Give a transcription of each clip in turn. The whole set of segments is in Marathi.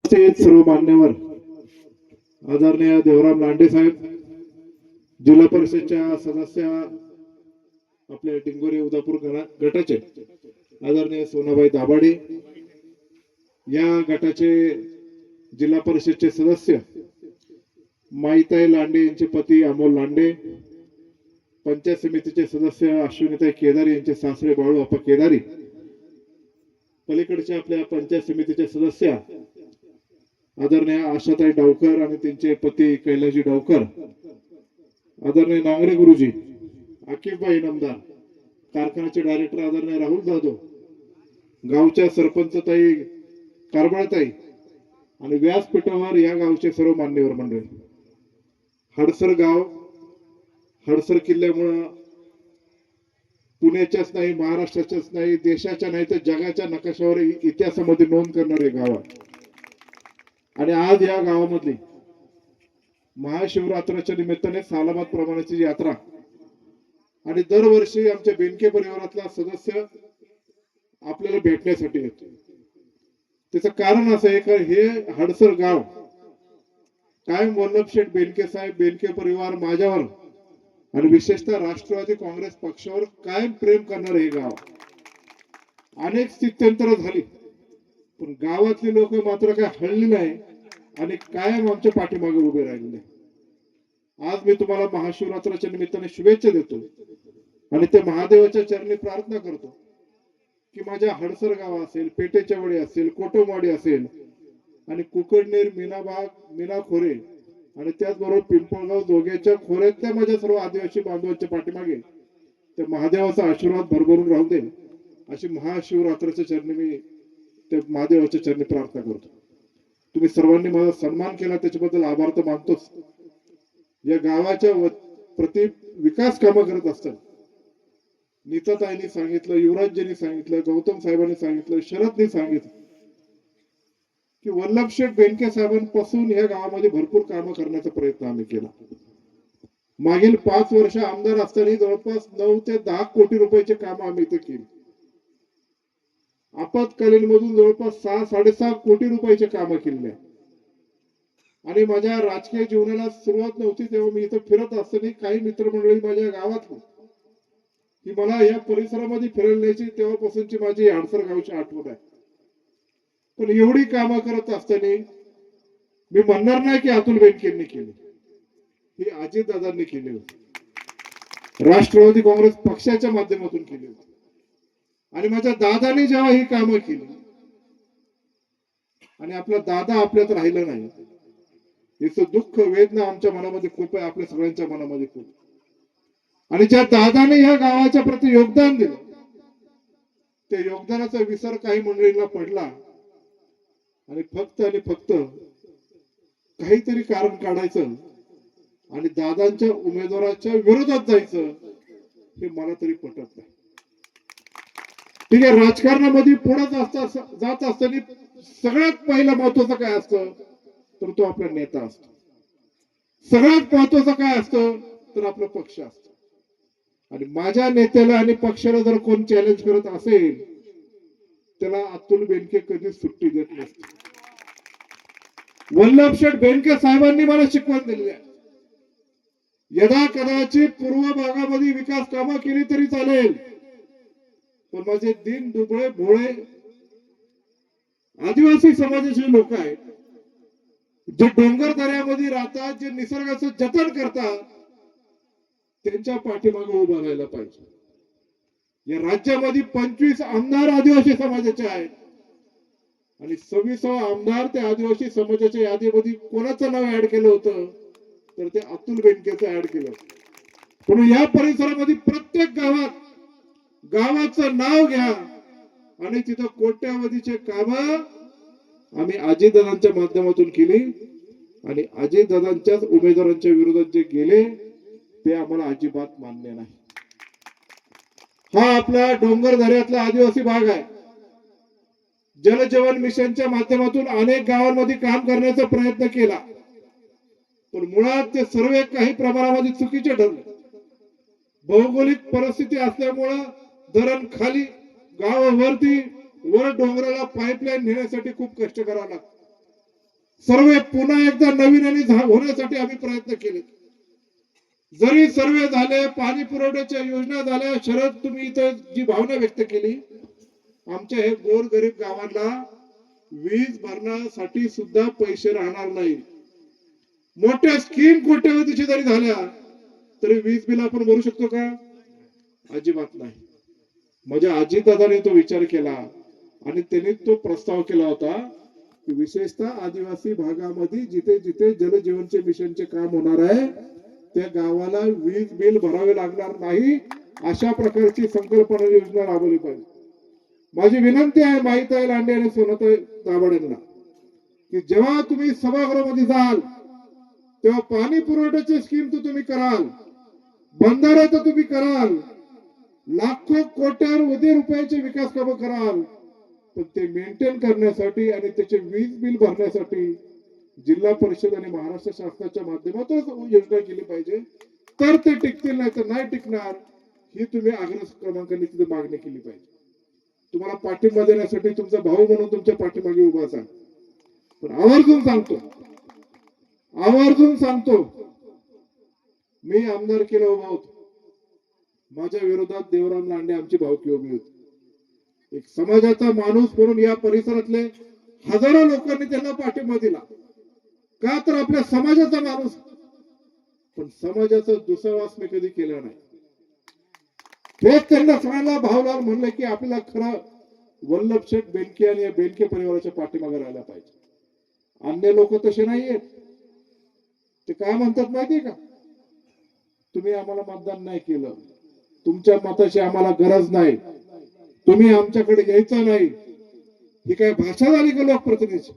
सर्व मान्यवर आदरणीय देवराम लांडे साहेब, जिल्हा परिषदच्या सदस्य, आपले डिंगोरे उदापूर गटाचे आदरणीय सोनाबाई दाभाडे, या गटाचे जिल्हा परिषदचे सदस्य माईताई लांडे यांचे पती अमोल लांडे, पंचायत समितीचे सदस्य अश्विनीताई केदारी यांचे सासरे बाळू अप्पा केदारी, पलीकडच्या आपल्या पंचायत समितीचे सदस्य आदरणीय आशाताई डावकर आणि त्यांचे पती कैलासजी डावकर, आदरणीय नांगरे गुरुजी, आकिफबाई इनामदार, कारखान्याचे डायरेक्टर आदरणीय राहुल जाधव, गावच्या सरपंच ताई कारबळताई आणि व्यासपीठावर या गावचे सर्व मान्यवर मंडळी. हडसर गाव हडसर किल्ल्यामुळे पुण्याच्याच नाही, महाराष्ट्राच्याच नाही, देशाच्या नाही तर जगाच्या नकाशावर इतिहासामध्ये नोंद करणारे गाव आहे. आणि आज या गावामधली महाशिवरात्राच्या निमित्ताने सालाबाद प्रमाणाची यात्रा आणि दरवर्षी आमच्या बेनके परिवारातला सदस्य आपल्याला भेटण्यासाठी येतो. त्याचं कारण असं आहे की हे हडसर गाव कायम वल्लभशेठ बेनके साहेब, बेनके परिवार माझ्यावर आणि विशेषतः राष्ट्रवादी काँग्रेस पक्षावर कायम प्रेम करणारे हे गाव. अनेक स्थित्यंतर झाली पण गावातली लोक मात्र काय हळली नाही आणि कायम आमच्या पाठीमागे उभे राहिलेले. आज मी तुम्हाला महाशिवरात्राच्या निमित्ताने शुभेच्छा देतो आणि ते महादेवाच्या चरणी प्रार्थना करतो की माझ्या हडसर गाव असेल, पेटेच्या वडी असेल, कोटमवाडी असेल आणि कुकडनेर, मीनाबाग, मीनाखोरे आणि त्याचबरोबर पिंपळगाव दोघेच्या खोऱ्यातल्या माझ्या सर्व आदिवासी बांधवांच्या पाठीमागे त्या महादेवाचा आशीर्वाद भरभरून राहू दे अशी महाशिवरात्राच्या चरणी मी त्या महादेवाच्या चरणी प्रार्थना करतो. तुम्ही सर्वांनी माझा सन्मान केला त्याच्याबद्दल आभार तर मानतोच. या गावाच्या प्रति विकास कामं करत असतात. नीताताईंनी सांगितलं, युवराजजींनी सांगितलं, गौतम साहेबांनी सांगितलं, शरदनी सांगितलं की वल्लभशेठ बेनके साहेबांपासून या गावामध्ये भरपूर कामं करण्याचा प्रयत्न आम्ही केला. मागील 5 वर्ष आमदार असताना जवळपास 9 ते 10 कोटी रुपयाचे काम आम्ही इथे केले. आपत्कालीन मधून जवळपास 6-6.5 कोटी रुपयाचे कामं केले. आणि माझ्या राजकीय जीवनाला सुरुवात नव्हती तेव्हा मी इथं फिरत असताना काही मित्रमंडळी माझ्या गावातली की मला या परिसरामध्ये फिरायला न्यायची, तेव्हापासूनची माझी हडसर गावची आठवण आहे. पण एवढी कामं करत असताना मी म्हणणार नाही की अतुल बेनकेंनी केली, ही अजितदादांनी केली होती, राष्ट्रवादी काँग्रेस पक्षाच्या माध्यमातून केली होती. आणि माझ्या दादाने जेव्हा ही कामं केली आणि आपला दादा आपल्यात राहिला नाही, याचं दुःख वेदना आमच्या मनामध्ये खूप आहे, आपल्या सगळ्यांच्या मनामध्ये खूप. आणि ज्या दादाने ह्या गावाच्या प्रति योगदान दिलं त्या योगदानाचा विसर काही मंडळींना पडला आणि फक्त काहीतरी कारण काढायचं आणि दादांच्या उमेदवाराच्या विरोधात जायचं, हे मला तरी पटत नाही. ठीक आहे, राजकारणामध्ये पुढे जात असताना सगळ्यात पहिलं महत्वाचं काय असतं तर तो आपला नेता असतो. सगळ्यात महत्वाचं काय असतं तर आपला पक्ष असतो. आणि माझ्या नेत्याला आणि पक्षाला जर कोण चॅलेंज करत असेल त्याला अतुल बेनके कधी सुट्टी देत नसते. वल्लभशेठ बेनके साहेबांनी मला शिकवण दिली आहे. यदा कदाचित पूर्व भागामध्ये विकास कामं केली तरी चालेल पण माझे दिन दुबळे भोळे आदिवासी समाजाचे लोक आहेत जे डोंगर दऱ्यामध्ये राहतात, जे निसर्गाचं जतन करतात, त्यांच्या पाठीमागे उभं राहायला पाहिजे. या राज्यामध्ये 25 आमदार आदिवासी समाजाचे आहेत आणि 26 आमदार त्या आदिवासी समाजाच्या यादीमध्ये कोणाचं नाव ऍड केलं होतं तर ते अतुल बेनकेचं ऍड केलं. म्हणून या परिसरामध्ये प्रत्येक गावाचं नाव घ्या आणि तिथं कोट्यावधीचे काम आम्ही अजितदादांच्या माध्यमातून केली आणि अजितदादांच्याच उमेदवारांच्या विरोधात जे गेले ते आम्हाला अजिबात मान्य नाही. हा आपला डोंगर दऱ्यातला आदिवासी भाग आहे. जल जीवन मिशनच्या माध्यमातून अनेक गावांमध्ये काम करण्याचा प्रयत्न केला पण मुळात ते सर्व काही प्रमाणामध्ये चुकीचे ठरले. भौगोलिक परिस्थिती असल्यामुळे धरण खाली, गावावरती वर डोंगराला पाईपलाईन नेण्यासाठी खूप कष्ट करावं लागतं. सर्वे पुन्हा एकदा नवीन होण्यासाठी आम्ही प्रयत्न केले. जरी सर्वे झाले, पाणी पुरवठ्याच्या योजना झाल्या, शरद तुम्ही इथं जी भावना व्यक्त केली, आमच्या हे गोरगरीब गावांना वीज भरण्यासाठी सुद्धा पैसे राहणार नाही. मोठ्या स्कीम कोट्यवधीची जरी झाल्या तरी वीज बिल आपण भरू शकतो का? अजिबात नाही. माझ्या अजितदादांनी तो विचार केला आणि त्यांनी तो प्रस्ताव केला होता की विशेषतः आदिवासी भागामध्ये जिथे जिथे जलजीवनचे मिशनचे काम होणार आहे त्या गावाला वीज बिल भरावे लागणार नाही, अशा प्रकारची संकल्पना योजना राबवली पाहिजे. माझी विनंती आहे माईताई लांडे आणि सोनाताई दाभाडे यांना की जेव्हा तुम्ही सभागृहामध्ये जाल तेव्हा पाणी पुरवठ्याची स्कीम तर तुम्ही कराल, बंधारे तर तुम्ही कराल, लाखो कोट्यावधी रुपयाचे विकास कामं कराल, पण ते मेंटेन करण्यासाठी आणि त्याचे वीज बिल भरण्यासाठी जिल्हा परिषद आणि महाराष्ट्र शासनाच्या माध्यमातून योजना केली पाहिजे, तर ते टिकतील, नाही तर नाही टिकणार. ही तुम्ही आग्रह क्रमांकाने तिथे मागणी केली पाहिजे. तुम्हाला पाठिंबा देण्यासाठी तुमचा भाऊ म्हणून तुमच्या पाठीमागे उभाच आहे. पण आवर्जून सांगतो मी आमदार केला उभा होतो, माझ्या विरोधात देवराम लांडे आमची भावकी उभी होती. एक समाजाचा माणूस म्हणून या परिसरातले हजारो लोकांनी त्यांना पाठिंबा दिला, का तर आपल्या समाजाचा माणूस. पण समाजाचा दुसावास मी कधी केला नाही. तेच त्यांना सगळ्यांना भावलाल म्हणलं की आपल्याला खरं वल्लभ शेठ बेनके आणि या बेनके परिवाराच्या पाठीमागे राहायला पाहिजे. अन्य लोक तसे नाहीयेत. ते काय म्हणतात माहितीये का? तुम्ही आम्हाला मतदान नाही केलं, तुमच्या मताची आम्हाला गरज नाही, तुम्ही आमच्याकडे यायचं नाही. ही काय भाषा झाली का लोकप्रतिनिधी?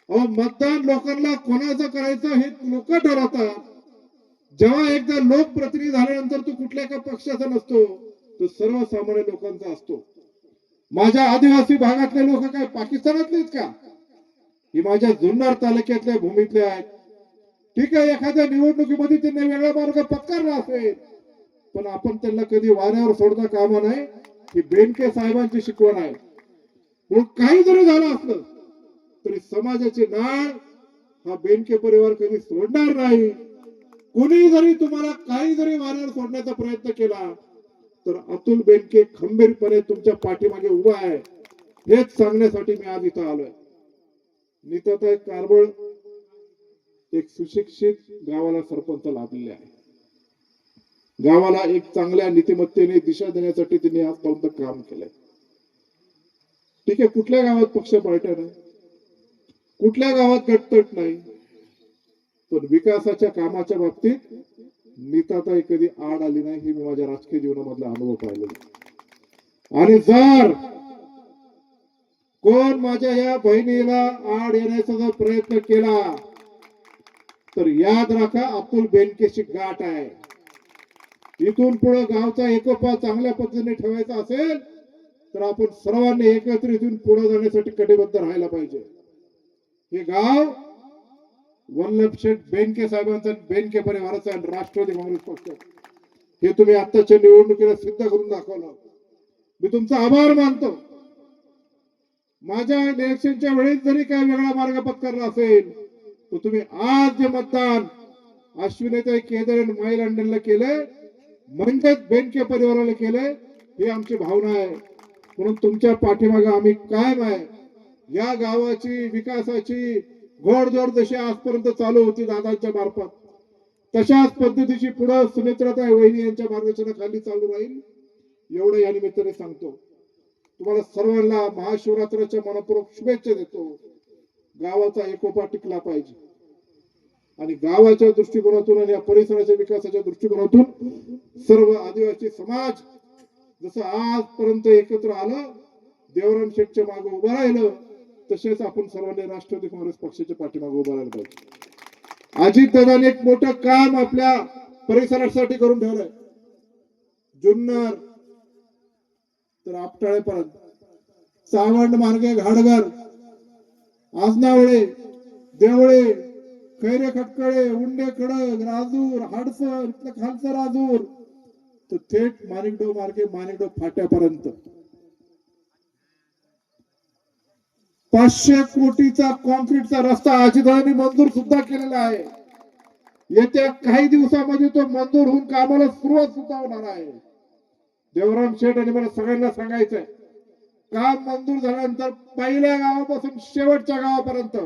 अहो, मतदान लोकांना कोणाचं करायचं हे लोक ठरवतात. जेव्हा एकदा लोकप्रतिनिधी झाल्यानंतर तो कुठल्या का पक्षाचा नसतो, तो सर्वसामान्य लोकांचा असतो. माझ्या आदिवासी भागातले लोक काय पाकिस्तानातलेच का? ही माझ्या जुन्नर तालुक्यातल्या भूमीतले आहेत. ठीक आहे, एखाद्या निवडणुकीमध्ये त्यांनी वेगळा मार्ग पत्करला असेल, पण आपण त्यांना कधी वाऱ्यावर सोडता कामा नाही. ही बेनके साहेबांची शिकवण आहे. म्हणून काही जरी झालं असलं तरी समाजाची नाळ हा बेनके परिवार कधी सोडणार नाही. कोणी जरी तुम्हाला काही जरी वाऱ्यावर सोडण्याचा प्रयत्न केला तर अतुल बेनके खंबीरपणे तुमच्या पाठीमागे उभा आहे, हेच सांगण्यासाठी मी आज इथं आलोय. नीताताई कारबळ एक सुशिक्षित गावाला सरपंच लाभलेले आहे. गावाला एक चांगल्या नीतिमत्तेने दिशा देण्यासाठी त्यांनी आजपर्यंत काम केलंय. ठीक आहे, कुठल्या गावात पक्ष पार्ट्या नाही, कुठल्या गावात गटतट नाही, पण विकासाच्या कामाच्या बाबतीत नीताताई कधी आड आली नाही. हे मी माझ्या राजकीय जीवनामधला अनुभव पाहिलेला. आणि जर कोण माझ्या या बहिणीला आड येण्याचा जर प्रयत्न केला तर याद राखा, अतुल बेनकेची गाठ आहे. इथून पुढे गावचा एकोपा चांगल्या पद्धतीने ठेवायचा असेल तर आपण सर्वांनी एकत्रित येऊन पुढे जाण्यासाठी कटिबद्ध राहायला पाहिजे. हे गाव वल्लभ शेठ बेनके साहेबांचं, बेनके परिवाराचं आणि राष्ट्रवादी काँग्रेस पक्ष, हे तुम्ही आताच्या निवडणुकीला सिद्ध करून दाखवलं. मी तुमचा आभार मानतो. माझ्या इलेक्शनच्या वेळेस जरी काय वेगळा मार्ग पत्करला असेल तर तुम्ही आज जे मतदान अश्विनीताई केदार आणि माई लांडेंना केले, म्हणजेच बेनके परिवाराला केले, ही आमची भावना आहे. म्हणून तुमच्या पाठीमागे आम्ही कायम आहे. या गावाची विकासाची घोडदौड जशी आजपर्यंत चालू होती दादांच्या मार्फत, तशाच पद्धतीची पुढे सुनेत्राताई वहिनी यांच्या मार्गदर्शनाखाली चालू राहील, एवढं या निमित्ताने सांगतो. तुम्हाला सर्वांना महाशिवरात्राच्या मनपूर्वक शुभेच्छा देतो. गावाचा एकोपा टिकला पाहिजे आणि गावाच्या दृष्टिकोनातून आणि या परिसराच्या विकासाच्या दृष्टिकोनातून सर्व आदिवासी समाज जसं आजपर्यंत एकत्र आलं, देवराम शेठच्या मागे उभं राहिलं, तसेच आपण सर्वांनी राष्ट्रवादी काँग्रेस पक्षाच्या पाठीमागे उभं राहायला पाहिजे. अजितदादांनी एक मोठं काम आपल्या परिसरासाठी करून ठेवलंय. जुन्नर तर आपटाळेपर्यंत, चावंड मार्गे घाडगर, आजनावळे, देवळे, खैरे खटकळे, उंडे खडक, राजूर, हडसर, इथलं खालचं राजूर तर थेट माणिकडो मार्गे माणिकडो फाट्यापर्यंत 500 कोटीचा कॉन्क्रीटचा रस्ता अजितदादांनी मंजूर सुद्धा केलेला आहे. येत्या काही दिवसामध्ये तो मंजूर होऊन कामाला सुरुवात सुद्धा होणार आहे. देवराम शेठ आणि मला सगळ्यांना सांगायचंय, काम मंजूर झाल्यानंतर पहिल्या गावापासून शेवटच्या गावापर्यंत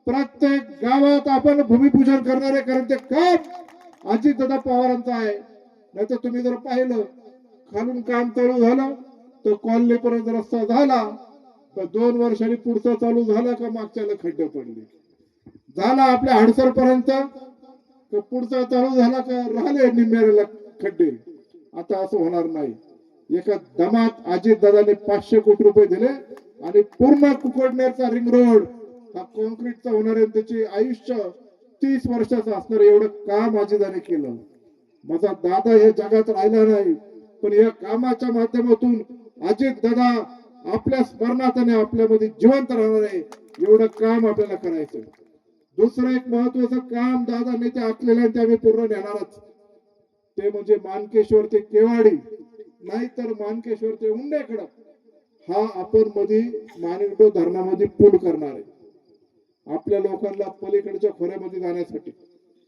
प्रत्येक गावात आपण भूमिपूजन करणार आहे. कारण ते काम अजितदादा पवारांचं आहे. नाहीतर तुम्ही जर पाहिलं खालून काम चालू झालं तर कॉलनी पर्यंत रस्ता झाला, तर 2 वर्षांनी पुढचा चालू झाला का मागच्याला खड्डे पडले, झाला आपल्या हडसर पर्यंत तर पुढचा चालू झाला का राहिले निम्म्याला खड्डे. आता असं होणार नाही. एका दमात अजितदादांनी 500 कोटी रुपये दिले आणि पूर्ण कुकडनेरचा रिंग रोड हा कॉन्क्रीटचा होणार आहे. त्याचे आयुष्य 30 वर्षाचं असणार एवढं काम अजितदादांनी केलं. माझा दादा हे जगात राहिला नाही, पण या कामाच्या माध्यमातून अजितदादा आपल्या स्मरणात आणि आपल्यामध्ये जिवंत राहणार आहे. एवढं काम आपल्याला करायचं. दुसरं एक महत्वाचं काम दादा नेते आखलेलं ते आम्ही पूर्ण नेणारच. ते म्हणजे मानकेश्वर ते केवाडी, नाहीतर मानकेश्वर ते उंडेकडं हा आपण मध्ये माणिकडो धरणामध्ये पूल करणार आहे. आपल्या लोकांना पलीकडच्या खोऱ्यामध्ये जाण्यासाठी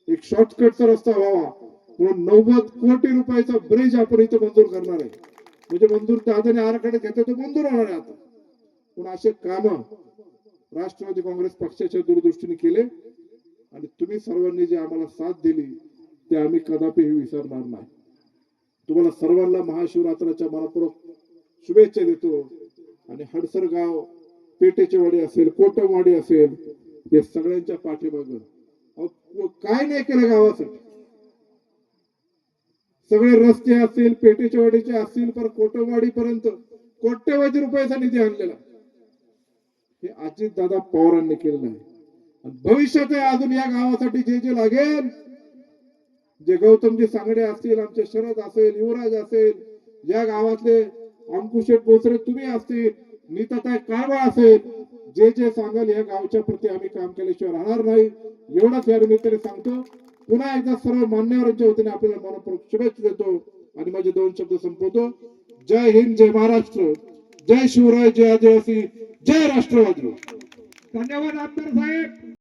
एक शॉर्टकटचा रस्ता व्हावा म्हणून 90 कोटी रुपयाचा ब्रिज आपण इथे मंजूर करणार आहे. म्हणजे मंजूर दादाने आराखडा घेतला तो मंजूर होणार आहे. आता पण असे काम राष्ट्रवादी काँग्रेस पक्षाच्या दूरदृष्टीने केले आणि तुम्ही सर्वांनी जे आम्हाला साथ दिली ते आम्ही कदापि विसरणार नाही. तुम्हाला सर्वांना महाशिवरात्राच्या मनपूर्वक शुभेच्छा देतो. आणि हडसर गाव, पेटेचे वाडी असेल, कोटमवाडी असेल, हे सगळ्यांच्या पाठीमागं काय नाही केलं गावासाठी. सगळे रस्ते असतील, पेटेच्या वाडीचे असतील, पर कोटमवाडी पर्यंत कोट्यवधी रुपयाचा निधी आणलेला हे अजितदादा पवारांनी केलेलं आहे. आणि भविष्यात अजून या गावासाठी जे जे लागेल, जे गौतमजी सांगडे असतील, आमचे शरद असेल, युवराज असेल, या गावातले अंकुशेठ बोचरे तुम्ही असतील, नीताताई काळवा असेल, जे जे सांगाल या गावच्या प्रती आम्ही काम केल्याशिवाय राहणार नाही. एवढंच या निमित्ताने सांगतो. पुन्हा एकदा सर्व मान्यवरांच्या वतीने आपल्याला मनपूर्वक शुभेच्छा देतो आणि माझे 2 शब्द संपवतो. जय हिंद, जय महाराष्ट्र, जय शिवराय, जय आदिवासी, जय राष्ट्रवादी. धन्यवाद आमदार साहेब.